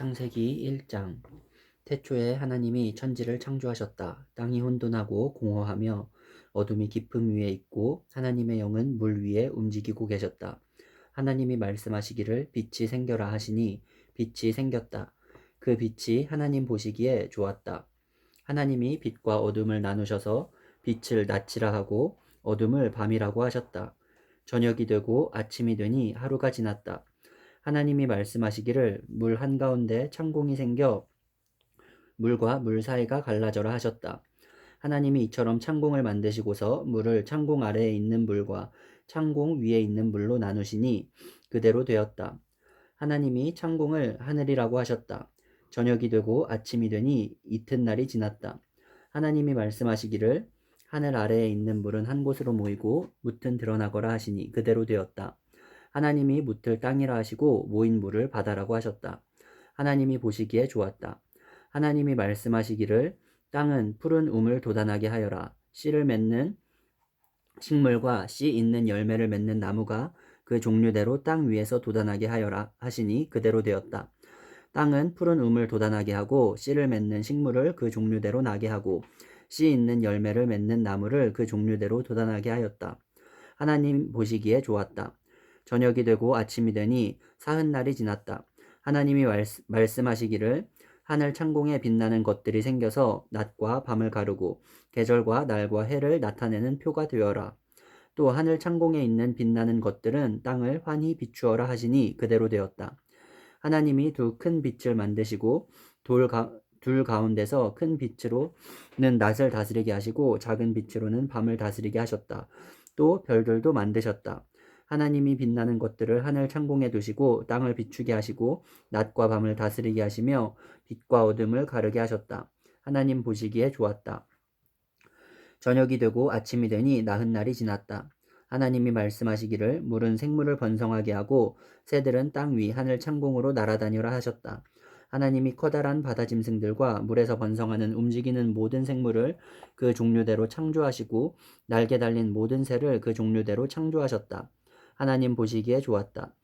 창세기 1장. 태초에 하나님이 천지를 창조하셨다. 땅이 혼돈하고 공허하며 어둠이 깊음 위에 있고 하나님의 영은 물 위에 움직이고 계셨다. 하나님이 말씀하시기를 빛이 생겨라 하시니 빛이 생겼다. 그 빛이 하나님 보시기에 좋았다. 하나님이 빛과 어둠을 나누셔서 빛을 낮이라 하고 어둠을 밤이라고 하셨다. 저녁이 되고 아침이 되니 하루가 지났다. 하나님이 말씀하시기를 물 한가운데 창공이 생겨 물과 물 사이가 갈라져라 하셨다. 하나님이 이처럼 창공을 만드시고서 물을 창공 아래에 있는 물과 창공 위에 있는 물로 나누시니 그대로 되었다. 하나님이 창공을 하늘이라고 하셨다. 저녁이 되고 아침이 되니 이튿날이 지났다. 하나님이 말씀하시기를 하늘 아래에 있는 물은 한 곳으로 모이고 묻은 드러나거라 하시니 그대로 되었다. 하나님이 묻을 땅이라 하시고 모인 물을 바다라고 하셨다. 하나님이 보시기에 좋았다. 하나님이 말씀하시기를 땅은 푸른 우물 돋아나게 하여라. 씨를 맺는 식물과 씨 있는 열매를 맺는 나무가 그 종류대로 땅 위에서 돋아나게 하여라 하시니 그대로 되었다. 땅은 푸른 우물 돋아나게 하고 씨를 맺는 식물을 그 종류대로 나게 하고 씨 있는 열매를 맺는 나무를 그 종류대로 돋아나게 하였다. 하나님 보시기에 좋았다. 저녁이 되고 아침이 되니 사흔날이 지났다. 하나님이 말씀하시기를 하늘 창공에 빛나는 것들이 생겨서 낮과 밤을 가르고 계절과 날과 해를 나타내는 표가 되어라. 또 하늘 창공에 있는 빛나는 것들은 땅을 환히 비추어라 하시니 그대로 되었다. 하나님이 두 큰 빛을 만드시고 둘 가운데서 큰 빛으로는 낮을 다스리게 하시고 작은 빛으로는 밤을 다스리게 하셨다. 또 별들도 만드셨다. 하나님이 빛나는 것들을 하늘 창공에 두시고 땅을 비추게 하시고 낮과 밤을 다스리게 하시며 빛과 어둠을 가르게 하셨다. 하나님 보시기에 좋았다. 저녁이 되고 아침이 되니 나흔날이 지났다. 하나님이 말씀하시기를 물은 생물을 번성하게 하고 새들은 땅 위 하늘 창공으로 날아다니라 하셨다. 하나님이 커다란 바다 짐승들과 물에서 번성하는 움직이는 모든 생물을 그 종류대로 창조하시고 날개 달린 모든 새를 그 종류대로 창조하셨다. 하나님 보시기에 좋았다.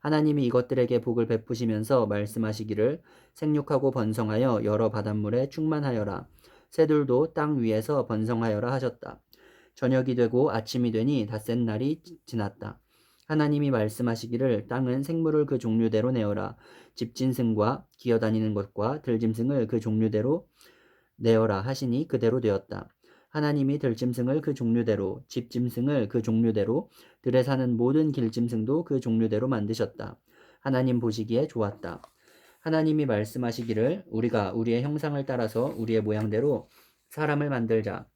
하나님이 이것들에게 복을 베푸시면서 말씀하시기를 생육하고 번성하여 여러 바닷물에 충만하여라. 새들도 땅 위에서 번성하여라 하셨다. 저녁이 되고 아침이 되니 닷새 날이 지났다. 하나님이 말씀하시기를 땅은 생물을 그 종류대로 내어라. 집짐승과 기어다니는 것과 들짐승을 그 종류대로 내어라 하시니 그대로 되었다. 하나님이 들짐승을 그 종류대로, 집짐승을 그 종류대로, 들에 사는 모든 길짐승도 그 종류대로 만드셨다. 하나님 보시기에 좋았다. 하나님이 말씀하시기를 우리가 우리의 형상을 따라서 우리의 모양대로 사람을 만들자.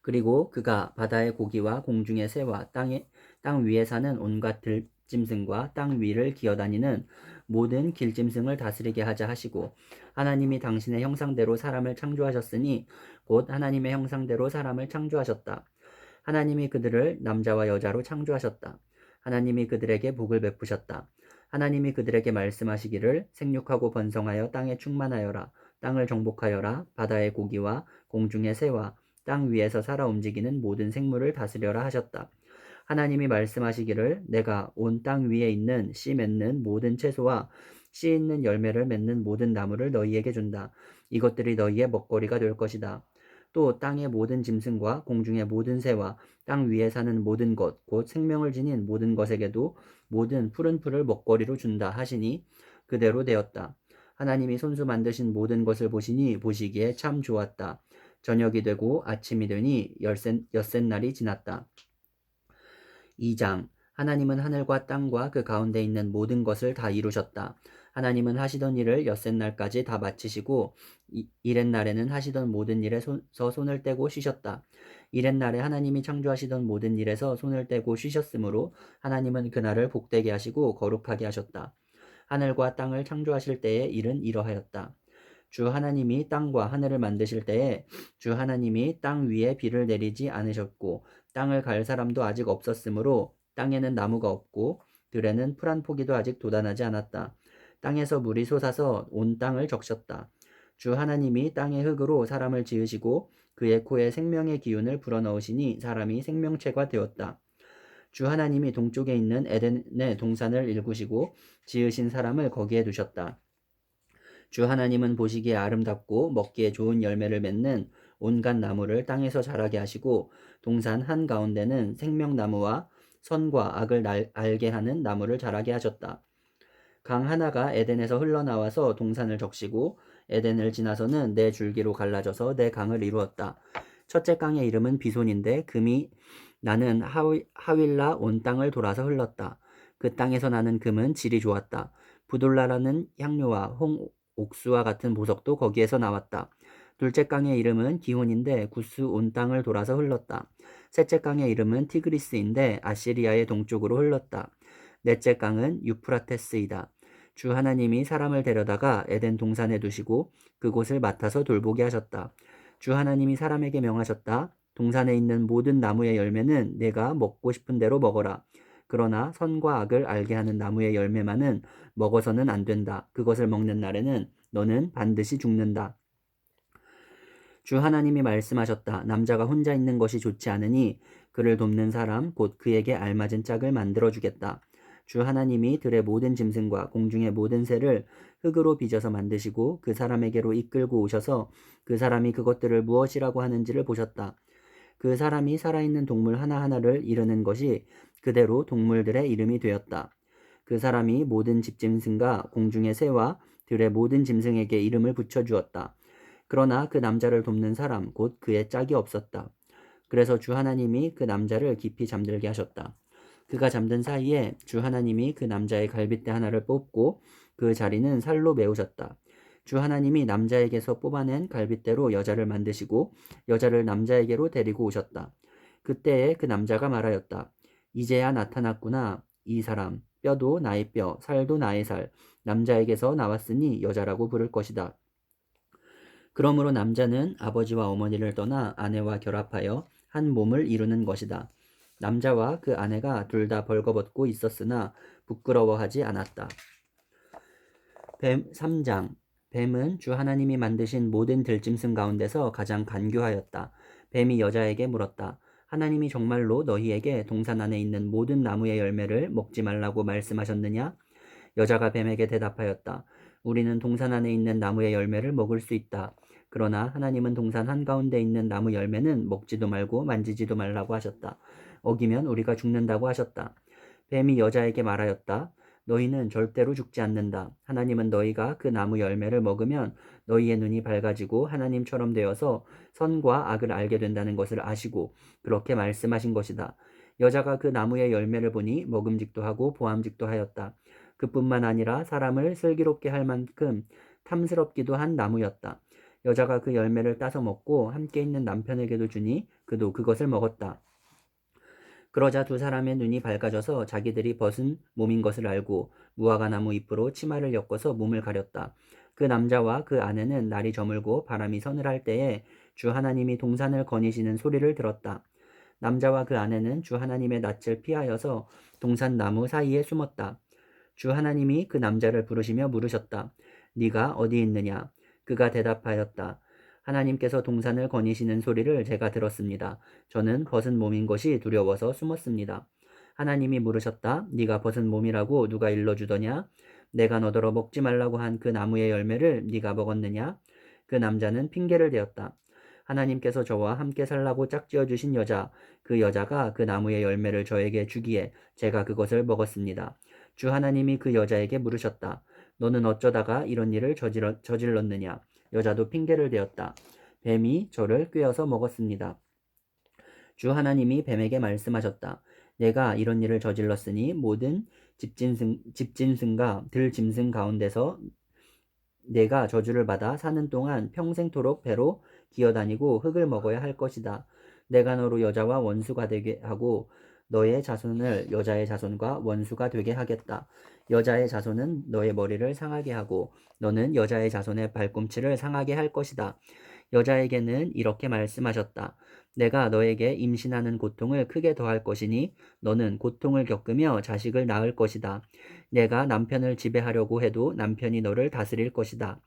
그리고 그가 바다의 고기와 공중의 새와 땅 위에 사는 온갖 들짐승과 땅 위를 기어다니는 모든 길짐승을 다스리게 하자 하시고 하나님이 당신의 형상대로 사람을 창조하셨으니 곧 하나님의 형상대로 사람을 창조하셨다. 하나님이 그들을 남자와 여자로 창조하셨다. 하나님이 그들에게 복을 베푸셨다. 하나님이 그들에게 말씀하시기를 생육하고 번성하여 땅에 충만하여라. 땅을 정복하여라. 바다의 고기와 공중의 새와 땅 위에서 살아 움직이는 모든 생물을 다스려라 하셨다. 하나님이 말씀하시기를 내가 온 땅 위에 있는 씨 맺는 모든 채소와 씨 있는 열매를 맺는 모든 나무를 너희에게 준다. 이것들이 너희의 먹거리가 될 것이다. 또 땅의 모든 짐승과 공중의 모든 새와 땅 위에 사는 모든 것, 곧 생명을 지닌 모든 것에게도 모든 푸른 풀을 먹거리로 준다 하시니 그대로 되었다. 하나님이 손수 만드신 모든 것을 보시니 보시기에 참 좋았다. 저녁이 되고 아침이 되니 엿새 날이 지났다. 2장. 하나님은 하늘과 땅과 그 가운데 있는 모든 것을 다 이루셨다. 하나님은 하시던 일을 엿새 날까지 다 마치시고 이렛날에는 하시던 모든 일에서 손을 떼고 쉬셨다. 이렛날에 하나님이 창조하시던 모든 일에서 손을 떼고 쉬셨으므로 하나님은 그날을 복되게 하시고 거룩하게 하셨다. 하늘과 땅을 창조하실 때의 일은 이러하였다. 주 하나님이 땅과 하늘을 만드실 때에 주 하나님이 땅 위에 비를 내리지 않으셨고 땅을 갈 사람도 아직 없었으므로 땅에는 나무가 없고 들에는 풀 한 포기도 아직 돋아나지 않았다. 땅에서 물이 솟아서 온 땅을 적셨다. 주 하나님이 땅의 흙으로 사람을 지으시고 그의 코에 생명의 기운을 불어넣으시니 사람이 생명체가 되었다. 주 하나님이 동쪽에 있는 에덴의 동산을 일구시고 지으신 사람을 거기에 두셨다. 주 하나님은 보시기에 아름답고 먹기에 좋은 열매를 맺는 온갖 나무를 땅에서 자라게 하시고 동산 한가운데는 생명나무와 선과 악을 알게 하는 나무를 자라게 하셨다. 강 하나가 에덴에서 흘러나와서 동산을 적시고 에덴을 지나서는 네 줄기로 갈라져서 네 강을 이루었다. 첫째 강의 이름은 비손인데 금이 나는 하윌라 온 땅을 돌아서 흘렀다. 그 땅에서 나는 금은 질이 좋았다. 부돌라라는 향료와 옥수와 같은 보석도 거기에서 나왔다. 둘째 강의 이름은 기혼인데 구스 온 땅을 돌아서 흘렀다. 셋째 강의 이름은 티그리스인데 아시리아의 동쪽으로 흘렀다. 넷째 강은 유프라테스이다. 주 하나님이 사람을 데려다가 에덴 동산에 두시고 그곳을 맡아서 돌보게 하셨다. 주 하나님이 사람에게 명하셨다. 동산에 있는 모든 나무의 열매는 내가 먹고 싶은 대로 먹어라. 그러나 선과 악을 알게 하는 나무의 열매만은 먹어서는 안 된다. 그것을 먹는 날에는 너는 반드시 죽는다. 주 하나님이 말씀하셨다. 남자가 혼자 있는 것이 좋지 않으니 그를 돕는 사람 곧 그에게 알맞은 짝을 만들어 주겠다. 주 하나님이 들의 모든 짐승과 공중의 모든 새를 흙으로 빚어서 만드시고 그 사람에게로 이끌고 오셔서 그 사람이 그것들을 무엇이라고 하는지를 보셨다. 그 사람이 살아있는 동물 하나하나를 이르는 것이 그대로 동물들의 이름이 되었다. 그 사람이 모든 집짐승과 공중의 새와 들의 모든 짐승에게 이름을 붙여주었다. 그러나 그 남자를 돕는 사람 곧 그의 짝이 없었다. 그래서 주 하나님이 그 남자를 깊이 잠들게 하셨다. 그가 잠든 사이에 주 하나님이 그 남자의 갈빗대 하나를 뽑고 그 자리는 살로 메우셨다. 주 하나님이 남자에게서 뽑아낸 갈빗대로 여자를 만드시고 여자를 남자에게로 데리고 오셨다. 그때에 그 남자가 말하였다. 이제야 나타났구나. 이 사람 뼈도 나의 뼈, 살도 나의 살. 남자에게서 나왔으니 여자라고 부를 것이다. 그러므로 남자는 아버지와 어머니를 떠나 아내와 결합하여 한 몸을 이루는 것이다. 남자와 그 아내가 둘 다 벌거벗고 있었으나 부끄러워하지 않았다. 뱀 3장. 뱀은 주 하나님이 만드신 모든 들짐승 가운데서 가장 간교하였다. 뱀이 여자에게 물었다. 하나님이 정말로 너희에게 동산 안에 있는 모든 나무의 열매를 먹지 말라고 말씀하셨느냐? 여자가 뱀에게 대답하였다. 우리는 동산 안에 있는 나무의 열매를 먹을 수 있다. 그러나 하나님은 동산 한가운데 있는 나무 열매는 먹지도 말고 만지지도 말라고 하셨다. 어기면 우리가 죽는다고 하셨다. 뱀이 여자에게 말하였다. 너희는 절대로 죽지 않는다. 하나님은 너희가 그 나무 열매를 먹으면 너희의 눈이 밝아지고 하나님처럼 되어서 선과 악을 알게 된다는 것을 아시고 그렇게 말씀하신 것이다. 여자가 그 나무의 열매를 보니 먹음직도 하고 보암직도 하였다. 그뿐만 아니라 사람을 슬기롭게 할 만큼 탐스럽기도 한 나무였다. 여자가 그 열매를 따서 먹고 함께 있는 남편에게도 주니 그도 그것을 먹었다. 그러자 두 사람의 눈이 밝아져서 자기들이 벗은 몸인 것을 알고 무화과 나무 잎으로 치마를 엮어서 몸을 가렸다. 그 남자와 그 아내는 날이 저물고 바람이 서늘할 때에 주 하나님이 동산을 거니시는 소리를 들었다. 남자와 그 아내는 주 하나님의 낯을 피하여서 동산 나무 사이에 숨었다. 주 하나님이 그 남자를 부르시며 물으셨다. 네가 어디 있느냐? 그가 대답하였다. 하나님께서 동산을 거니시는 소리를 제가 들었습니다. 저는 벗은 몸인 것이 두려워서 숨었습니다. 하나님이 물으셨다. 네가 벗은 몸이라고 누가 일러주더냐? 내가 너더러 먹지 말라고 한 그 나무의 열매를 네가 먹었느냐? 그 남자는 핑계를 대었다. 하나님께서 저와 함께 살라고 짝지어 주신 여자, 그 여자가 그 나무의 열매를 저에게 주기에 제가 그것을 먹었습니다. 주 하나님이 그 여자에게 물으셨다. 너는 어쩌다가 이런 일을 저질렀느냐? 여자도 핑계를 대었다. 뱀이 저를 꿰어서 먹었습니다. 주 하나님이 뱀에게 말씀하셨다. 내가 이런 일을 저질렀으니 모든 집짐승과 들짐승 가운데서 내가 저주를 받아 사는 동안 평생토록 배로 기어다니고 흙을 먹어야 할 것이다. 내가 너로 여자와 원수가 되게 하고 너의 자손을 여자의 자손과 원수가 되게 하겠다. 여자의 자손은 너의 머리를 상하게 하고 너는 여자의 자손의 발꿈치를 상하게 할 것이다. 여자에게는 이렇게 말씀하셨다. 내가 너에게 임신하는 고통을 크게 더할 것이니 너는 고통을 겪으며 자식을 낳을 것이다. 내가 남편을 지배하려고 해도 남편이 너를 다스릴 것이다.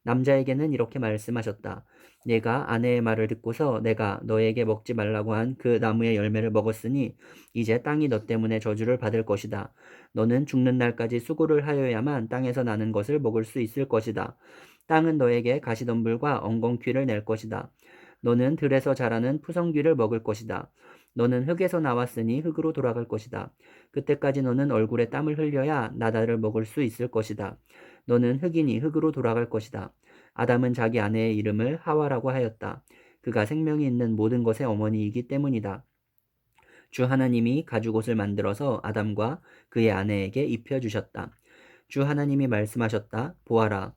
남자에게는 이렇게 말씀하셨다. 내가 아내의 말을 듣고서 내가 너에게 먹지 말라고 한 그 나무의 열매를 먹었으니 이제 땅이 너 때문에 저주를 받을 것이다. 너는 죽는 날까지 수고를 하여야만 땅에서 나는 것을 먹을 수 있을 것이다. 땅은 너에게 가시덤불과 엉겅퀴를 낼 것이다. 너는 들에서 자라는 푸성귀를 먹을 것이다. 너는 흙에서 나왔으니 흙으로 돌아갈 것이다. 그때까지 너는 얼굴에 땀을 흘려야 나다를 먹을 수 있을 것이다. 너는 흙이니 흙으로 돌아갈 것이다. 아담은 자기 아내의 이름을 하와라고 하였다. 그가 생명이 있는 모든 것의 어머니이기 때문이다. 주 하나님이 가죽옷을 만들어서 아담과 그의 아내에게 입혀주셨다. 주 하나님이 말씀하셨다. 보아라.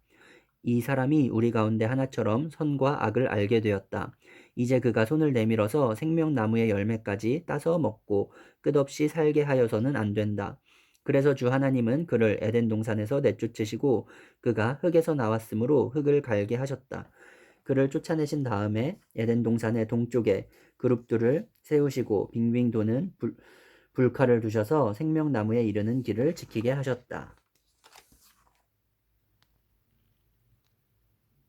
이 사람이 우리 가운데 하나처럼 선과 악을 알게 되었다. 이제 그가 손을 내밀어서 생명나무의 열매까지 따서 먹고 끝없이 살게 하여서는 안 된다. 그래서 주 하나님은 그를 에덴 동산에서 내쫓으시고 그가 흙에서 나왔으므로 흙을 갈게 하셨다. 그를 쫓아내신 다음에 에덴 동산의 동쪽에 그룹들을 세우시고 빙빙 도는 불칼을 두셔서 생명나무에 이르는 길을 지키게 하셨다.